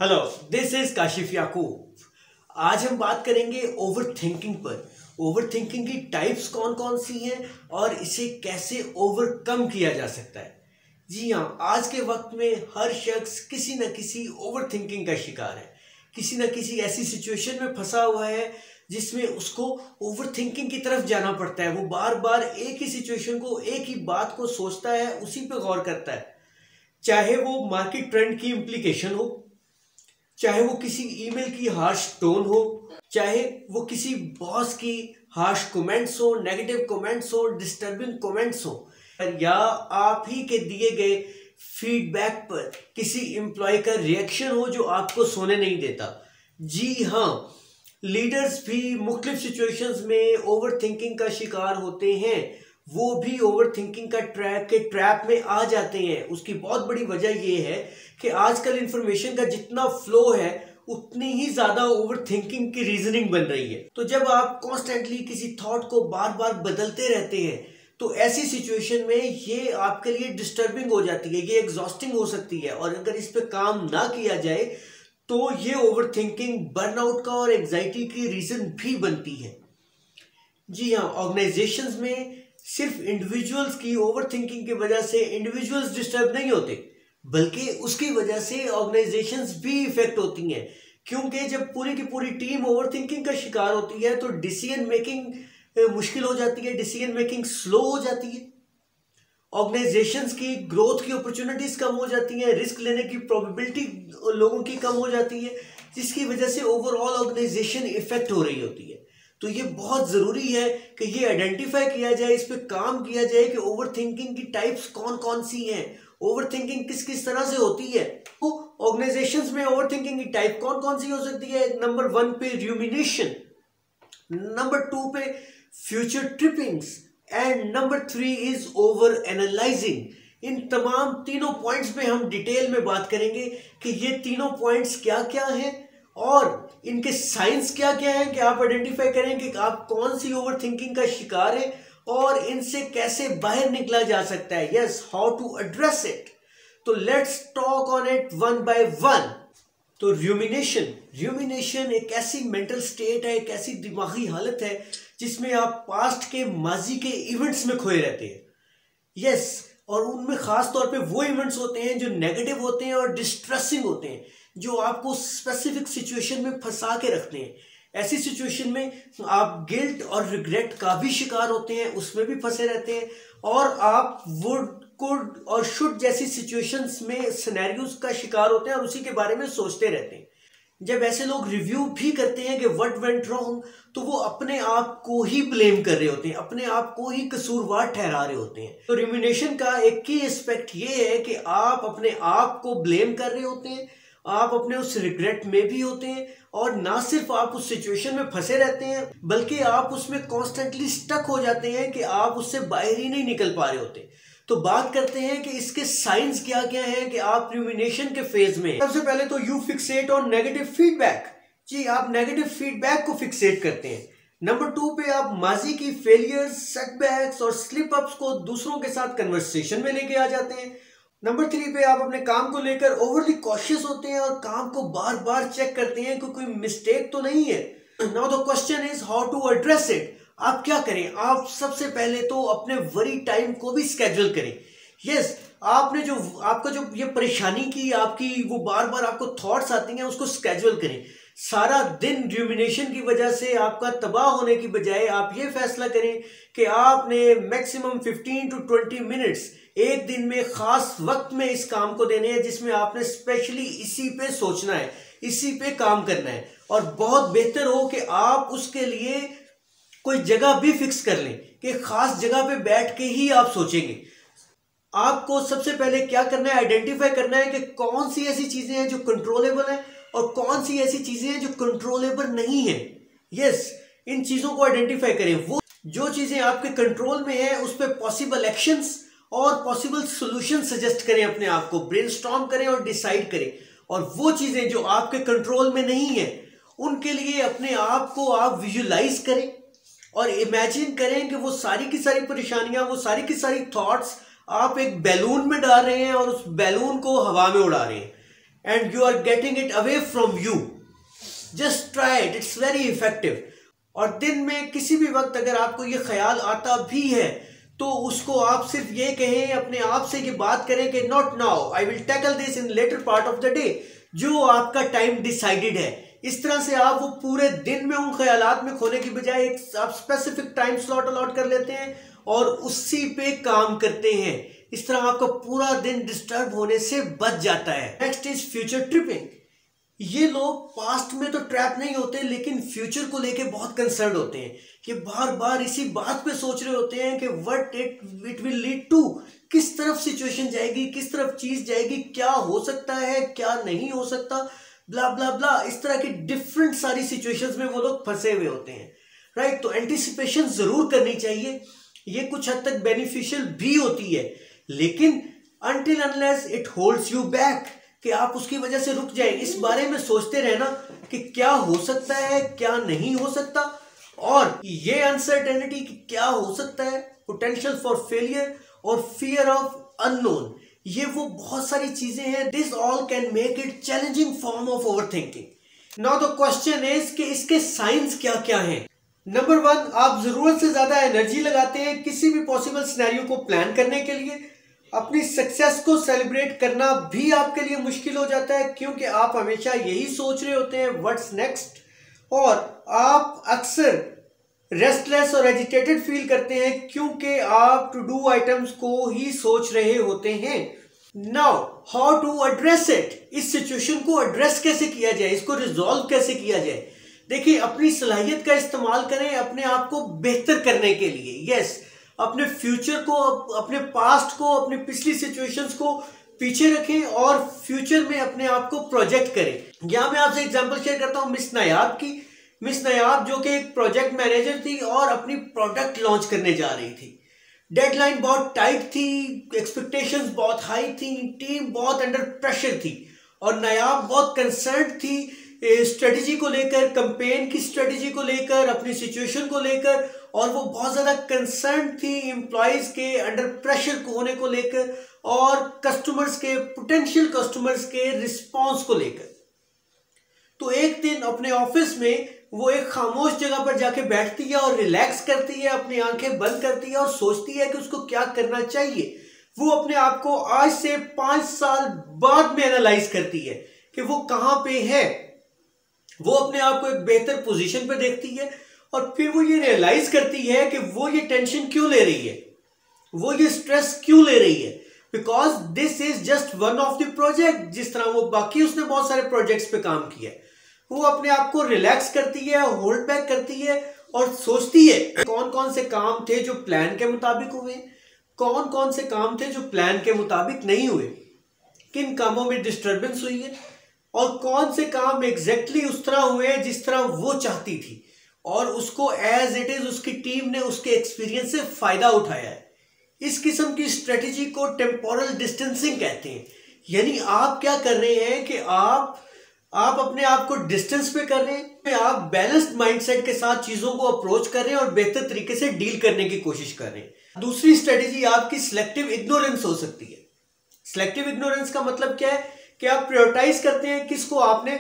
Hello, this is Kashif याकूब। आज हम बात करेंगे ओवर थिंकिंग पर। ओवर थिंकिंग की टाइप्स कौन कौन सी हैं और इसे कैसे ओवरकम किया जा सकता है। जी हाँ, आज के वक्त में हर शख्स किसी न किसी ओवर थिंकिंग का शिकार है। किसी न किसी ऐसी सिचुएशन में फंसा हुआ है जिसमें उसको ओवर थिंकिंग की तरफ जाना पड़ता है। वो बार बार एक ही सिचुएशन को, एक ही बात को सोचता है, उसी पे गौर करता है। चाहे वो मार्केट ट्रेंड की इम्प्लीकेशन हो, चाहे वो किसी ईमेल की हार्श टोन हो, चाहे वो किसी बॉस की हार्श कमेंट्स हो, नेगेटिव कमेंट्स हो, डिस्टर्बिंग कमेंट्स हो, या आप ही के दिए गए फीडबैक पर किसी एम्प्लॉय का रिएक्शन हो जो आपको सोने नहीं देता। जी हाँ, लीडर्स भी मुख्तलिफ सिचुएशंस में ओवर थिंकिंग का शिकार होते हैं। वो भी ओवर थिंकिंग का ट्रैप में आ जाते हैं। उसकी बहुत बड़ी वजह यह है कि आजकल इंफॉर्मेशन का जितना फ्लो है उतनी ही ज्यादा ओवर थिंकिंग की रीजनिंग बन रही है। तो जब आप कॉन्स्टेंटली किसी थॉट को बार बार बदलते रहते हैं तो ऐसी सिचुएशन में ये आपके लिए डिस्टर्बिंग हो जाती है, ये एग्जॉस्टिंग हो सकती है। और अगर इस पे काम ना किया जाए तो ये ओवर थिंकिंग बर्नआउट का और एंजाइटी की रीजन भी बनती है। जी हाँ, ऑर्गेनाइजेशंस में सिर्फ इंडिविजुअल्स की ओवर थिंकिंग की वजह से इंडिविजुअल्स डिस्टर्ब नहीं होते, बल्कि उसकी वजह से ऑर्गेनाइजेशंस भी इफेक्ट होती हैं। क्योंकि जब पूरी की पूरी टीम ओवर थिंकिंग का शिकार होती है तो डिसीजन मेकिंग मुश्किल हो जाती है, डिसीजन मेकिंग स्लो हो जाती है, ऑर्गेनाइजेशंस की ग्रोथ की अपॉर्चुनिटीज कम हो जाती हैं, रिस्क लेने की प्रोबेबिलिटी लोगों की कम हो जाती है, जिसकी वजह से ओवरऑल ऑर्गेनाइजेशन इफेक्ट हो रही होती है। तो ये बहुत ज़रूरी है कि ये आइडेंटिफाई किया जाए, इस पर काम किया जाए कि ओवर थिंकिंग की टाइप्स कौन कौन सी हैं, ओवर थिंकिंग किस किस तरह से होती है। तो ऑर्गेनाइजेशंस में ओवर थिंकिंग की टाइप कौन कौन सी हो सकती है। नंबर 1 पे र्यूमिनेशन, नंबर 2 पे future trippings and number 3 is over analysing. इन तमाम तीनों पॉइंट्स पे हम डिटेल में बात करेंगे कि ये तीनों पॉइंट्स क्या क्या हैं और इनके साइंस क्या क्या है, कि आप आइडेंटिफाई करें कि आप कौन सी ओवर थिंकिंग का शिकार है और इनसे कैसे बाहर निकला जा सकता है। Yes, how to address it. तो let's talk on it one by one. तो र्यूमिनेशन एक ऐसी मेंटल स्टेट है, एक ऐसी दिमागी हालत है जिसमें आप पास्ट के, माजी के इवेंट्स में खोए रहते हैं। यस, और उनमें खास तौर पे वो इवेंट्स होते हैं जो नेगेटिव होते हैं और डिस्ट्रेसिंग होते हैं, जो आपको स्पेसिफिक सिचुएशन में फंसा के रखते हैं। ऐसी सिचुएशन में आप गिल्ट और रिग्रेट का भी शिकार होते हैं, उसमें भी फंसे रहते हैं, और आप वुड, कुड और शुड जैसी सिचुएशंस में सिनेरियोज का शिकार होते हैं और उसी के बारे में सोचते रहते हैं। जब ऐसे लोग रिव्यू भी करते हैं कि व्हाट वेंट रॉन्ग, तो वो अपने आप को ही ब्लेम कर रहे होते हैं, अपने आप को ही कसूरवार ठहरा रहे होते हैं। तो रुमिनेशन का एक की एस्पेक्ट ये है कि आप अपने आप को ब्लेम कर रहे होते हैं, आप अपने उस रिग्रेट में भी होते हैं, और ना सिर्फ आप उस सिचुएशन में फंसे रहते हैं बल्कि आप उसमें कॉन्स्टेंटली स्टक हो जाते हैं कि आप उससे बाहर ही नहीं निकल पा रहे होते। तो बात करते हैं कि इसके साइंस क्या क्या हैं कि आप रुमिनेशन के फेज में। सबसे पहले तो you fixate on negative feedback. जी, आप नेगेटिव फीडबैक को फिक्सेट करते हैं। नंबर 2 पे आप माजी की फेलियर्स, सेटबैक्स और स्लिप अप्स को दूसरों के साथ कन्वर्सेशन में लेके आ जाते हैं। नंबर 3 पे आप अपने काम को लेकर ओवरली कॉशियस होते हैं और काम को बार बार चेक करते हैं कि कोई मिस्टेक तो नहीं है। Now the question is how to address it. आप क्या करें? आप सबसे पहले तो अपने वरी टाइम को भी स्केड्यूल करें। यस, आपने जो आपका जो ये परेशानी की आपकी वो बार बार आपको थॉट्स आती हैं, उसको स्केड्यूल करें। सारा दिन र्यूमिनेशन की वजह से आपका तबाह होने की बजाय आप ये फैसला करें कि आपने मैक्सिमम 15 to 20 मिनट्स एक दिन में खास वक्त में इस काम को देने हैं, जिसमें आपने स्पेशली इसी पे सोचना है, इसी पे काम करना है। और बहुत बेहतर हो कि आप उसके लिए कोई जगह भी फिक्स कर लें कि खास जगह पे बैठ के ही आप सोचेंगे। आपको सबसे पहले क्या करना है, आइडेंटिफाई करना है कि कौन सी ऐसी चीजें हैं जो कंट्रोलेबल हैं और कौन सी ऐसी चीजें हैं जो कंट्रोलेबल नहीं है। यस, इन चीजों को आइडेंटिफाई करें। वो जो चीजें आपके कंट्रोल में है उस पर पॉसिबल एक्शंस और पॉसिबल सॉल्यूशन सजेस्ट करें, अपने आप को ब्रेनस्टॉर्म करें और डिसाइड करें। और वो चीजें जो आपके कंट्रोल में नहीं है उनके लिए अपने आप को आप विजुलाइज करें और इमेजिन करें कि वो सारी की सारी परेशानियां, वो सारी की सारी थॉट्स आप एक बैलून में डाल रहे हैं और उस बैलून को हवा में उड़ा रहे हैं। and you are getting it away from you. Just try it, it's very effective. और दिन में किसी भी वक्त अगर आपको ये ख्याल आता भी है तो उसको आप सिर्फ ये कहें, अपने आप से ये बात करें कि not now, I will tackle this in later part of the day, जो आपका टाइम डिसाइडेड है। इस तरह से आप वो पूरे दिन में उन ख्यालात में खोने की बजाय एक आप स्पेसिफिक टाइम स्लॉट अलॉट कर लेते हैं और उसी पे काम करते हैं। इस तरह आपका पूरा दिन डिस्टर्ब होने से बच जाता है। Next is future tripping. ये लोग पास्ट में तो ट्रैप नहीं होते लेकिन फ्यूचर को लेके बहुत कंसर्न होते हैं कि बार बार इसी बात पे सोच रहे होते हैं कि what it will lead to, किस तरफ सिचुएशन जाएगी, किस तरफ चीज जाएगी, क्या हो सकता है, क्या नहीं हो सकता, ब्ला ब्ला ब्ला। इस तरह की डिफरेंट सारी सिचुएशंस में वो लोग फंसे हुए होते हैं, राइट। तो एंटिसिपेशन जरूर करनी चाहिए, ये कुछ हद तक बेनिफिशियल भी होती है, लेकिन until unless it holds you back, कि आप उसकी वजह से रुक जाए। इस बारे में सोचते रहना कि क्या हो सकता है, क्या नहीं हो सकता, और ये अनसर्टेनिटी कि क्या हो सकता है, पोटेंशियल फॉर फेलियर और फियर ऑफ अननोन, ये वो बहुत सारी चीजें हैं। This all can make it challenging form of overthinking. Now the question is कि इसके साइंस क्या क्या हैं। नंबर 1, आप जरूरत से ज्यादा एनर्जी लगाते हैं किसी भी पॉसिबल सिनेरियो को प्लान करने के लिए। अपनी सक्सेस को सेलिब्रेट करना भी आपके लिए मुश्किल हो जाता है क्योंकि आप हमेशा यही सोच रहे होते हैं व्हाट्स नेक्स्ट, और आप अक्सर रेस्टलेस और एजिटेटेड फील करते हैं क्योंकि आप टू डू आइटम्स को ही सोच रहे होते हैं। Now how to address it, इस सिचुएशन को एड्रेस कैसे किया जाए, इसको रिजॉल्व कैसे किया जाए। देखिए, अपनी सलाहियत का इस्तेमाल करें अपने आप को बेहतर करने के लिए। यस, अपने फ्यूचर को, अपने पास्ट को, अपनी पिछली सिचुएशंस को पीछे रखें और फ्यूचर में अपने आप को प्रोजेक्ट करें। यहां मैं आपसे एग्जांपल शेयर करता हूं मिस नायाब की। मिस नायाब जो कि एक प्रोजेक्ट मैनेजर थी और अपनी प्रोडक्ट लॉन्च करने जा रही थी। डेडलाइन बहुत टाइट थी, एक्सपेक्टेशंस बहुत हाई थी, टीम बहुत अंडर प्रेशर थी और नायाब बहुत कंसर्न थी स्ट्रेटजी को लेकर, कैंपेन की स्ट्रेटजी को लेकर, अपनी सिचुएशन को लेकर, और वो बहुत ज्यादा कंसर्न थी एम्प्लॉयज के अंडर प्रेशर होने को लेकर और कस्टमर्स के, पोटेंशियल कस्टमर्स के रिस्पॉन्स को लेकर। तो एक दिन अपने ऑफिस में वो एक खामोश जगह पर जाके बैठती है और रिलैक्स करती है, अपनी आंखें बंद करती है और सोचती है कि उसको क्या करना चाहिए। वो अपने आप को आज से 5 साल बाद में एनालाइज करती है कि वो कहां पे है। वो अपने आप को एक बेहतर पोजीशन पे देखती है और फिर वो ये रियलाइज करती है कि वो ये टेंशन क्यों ले रही है, वो ये स्ट्रेस क्यों ले रही है, because this is just one of the project. जिस तरह वो बाकी उसने बहुत सारे प्रोजेक्ट्स पे काम किया है, वो अपने आप को रिलैक्स करती है, होल्ड बैक करती है और सोचती है कौन कौन से काम थे जो प्लान के मुताबिक हुए, कौन कौन से काम थे जो प्लान के मुताबिक नहीं हुए, किन कामों में डिस्टर्बेंस हुई है और कौन से काम एग्जैक्टली उस तरह हुए जिस तरह वो चाहती थी और उसको एज इट इज उसकी टीम ने उसके एक्सपीरियंस से फायदा उठाया है। इस किस्म की स्ट्रेटेजी को टेम्पोरल डिस्टेंसिंग कहते हैं। यानी आप क्या कर रहे हैं कि आप अपने आप को डिस्टेंस पे कर रहे हैं, आप बैलेंस्ड माइंडसेट के साथ चीजों को अप्रोच कर रहे हैं और बेहतर तरीके से डील करने की कोशिश कर रहे हैं। दूसरी स्ट्रेटेजी आपकी सिलेक्टिव इग्नोरेंस हो सकती है। सिलेक्टिव इग्नोरेंस का मतलब क्या है कि आप प्रायोरिटाइज करते हैं किसको आपने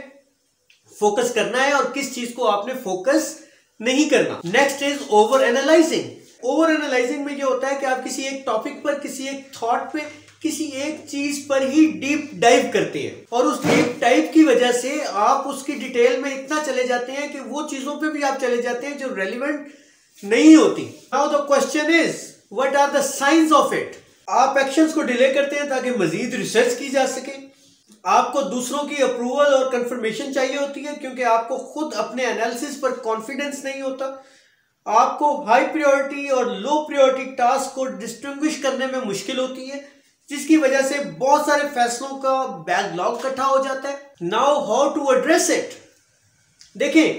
फोकस करना है और किस चीज को आपने फोकस नहीं करना। Next is over analysing. Over analysing में ये होता है कि आप किसी एक टॉपिक पर, किसी एक थॉट पे, किसी एक चीज पर ही डीप डाइव करते हैं और उस डीप डाइव की वजह से आप उसकी डिटेल में इतना चले जाते हैं कि वो चीजों पे भी आप चले जाते हैं जो रेलिवेंट नहीं होती। Now the question is what are the science of it. आप एक्शंस को डिले करते हैं ताकि मजीद रिसर्च की जा सके। आपको दूसरों की अप्रूवल और कंफर्मेशन चाहिए होती है क्योंकि आपको खुद अपने एनालिसिस पर कॉन्फिडेंस नहीं होता। आपको हाई प्रायोरिटी और लो प्रायोरिटी टास्क को डिस्टिंग्विश करने में मुश्किल होती है, जिसकी वजह से बहुत सारे फैसलों का बैकलॉग इकट्ठा हो जाता है। Now how to address it. देखें,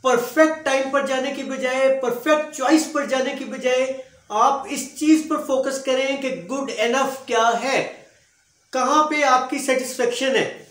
परफेक्ट टाइम पर जाने की बजाय, परफेक्ट चॉइस पर जाने की बजाय आप इस चीज पर फोकस करें कि गुड एनफ क्या है, कहां पे आपकी सेटिस्फेक्शन है।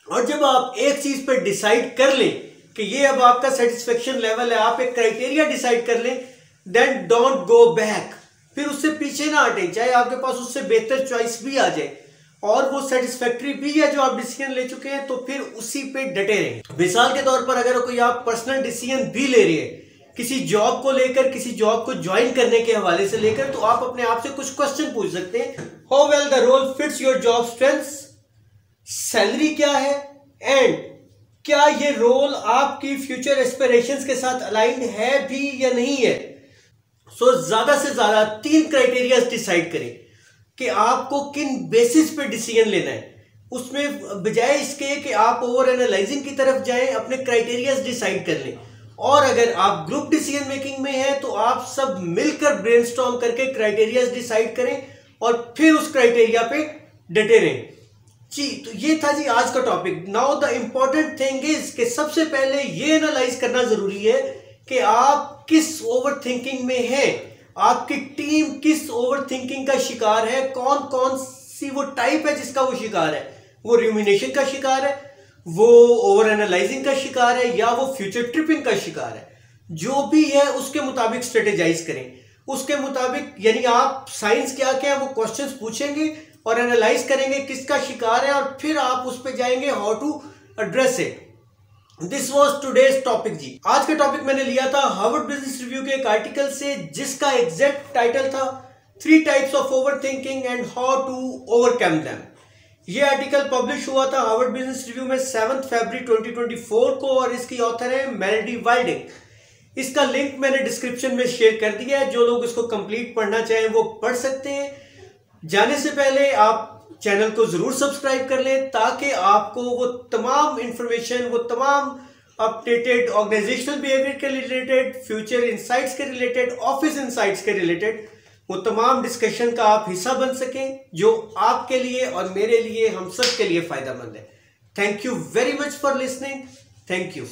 और जब आप एक चीज पर डिसाइड कर लें कि ये अब आपका सेटिस्फेक्शन लेवल है, आप एक क्राइटेरिया डिसाइड कर लें, देन डोंट गो बैक। फिर उससे पीछे ना हटें, चाहे आपके पास उससे बेहतर चॉइस भी आ जाए। और वो सेटिस्फैक्टरी भी है जो आप डिसीजन ले चुके हैं, तो फिर उसी पे डटे रहें। मिसाल के तौर पर अगर कोई आप पर्सनल डिसीजन भी ले रहे हैं किसी जॉब को लेकर, किसी जॉब को ज्वाइन करने के हवाले से लेकर, तो आप अपने आप से कुछ क्वेश्चन पूछ सकते हैं। How well the role fits your job strengths, salary क्या है, एंड क्या ये रोल आपकी फ्यूचर एस्पिरेशंस के साथ अलाइंड है भी या नहीं है। सो ज्यादा से ज्यादा 3 क्राइटेरिया डिसाइड करें कि आपको किन बेसिस पे डिसीजन लेना है। उसमें बजाय इसके कि आप ओवर एनालाइजिंग की तरफ जाएं, अपने क्राइटेरिया डिसाइड कर लें। और अगर आप ग्रुप डिसीजन मेकिंग में हैं तो आप सब मिलकर ब्रेनस्टॉर्म करके क्राइटेरिया डिसाइड करें और फिर उस क्राइटेरिया पे डटे रहें जी। तो ये था जी आज का topic. Now the important thing is कि सबसे पहले ये एनालाइज करना जरूरी है कि आप किस ओवर थिंकिंग में हैं, आपकी टीम किस ओवर थिंकिंग का शिकार है, कौन कौन सी वो टाइप है जिसका वो शिकार है। वो रूमिनेशन का शिकार है, वो ओवर एनालाइजिंग का शिकार है, या वो फ्यूचर ट्रिपिंग का शिकार है। जो भी है उसके मुताबिक स्ट्रेटेजाइज करें, उसके मुताबिक, यानी आप साइंस क्या क्या है वो क्वेश्चंस पूछेंगे और एनालाइज करेंगे किसका शिकार है, और फिर आप उस पर जाएंगे how to address it. This was today's topic जी। आज का टॉपिक मैंने लिया था हार्वर्ड बिजनेस रिव्यू के एक आर्टिकल से, जिसका एग्जैक्ट टाइटल था 3 types of overthinking and how to overcome them. ये आर्टिकल पब्लिश हुआ था हार्वर्ड बिजनेस रिव्यू में 7 फरवरी 2024 को, और इसकी ऑथर है मेलेडी वाइल्डिंग। इसका लिंक मैंने डिस्क्रिप्शन में शेयर कर दिया है, जो लोग इसको कंप्लीट पढ़ना चाहें वो पढ़ सकते हैं। जाने से पहले आप चैनल को जरूर सब्सक्राइब कर लें, ताकि आपको वो तमाम इंफॉर्मेशन, वो तमाम अपडेटेड ऑर्गेनाइजेशनल बिहेवियर के रिलेटेड, फ्यूचर इंसाइट्स के रिलेटेड, ऑफिस इंसाइट्स के रिलेटेड, वो तमाम डिस्कशन का आप हिस्सा बन सकें, जो आपके लिए और मेरे लिए, हम सब के लिए फायदेमंद है। Thank you very much for listening. Thank you.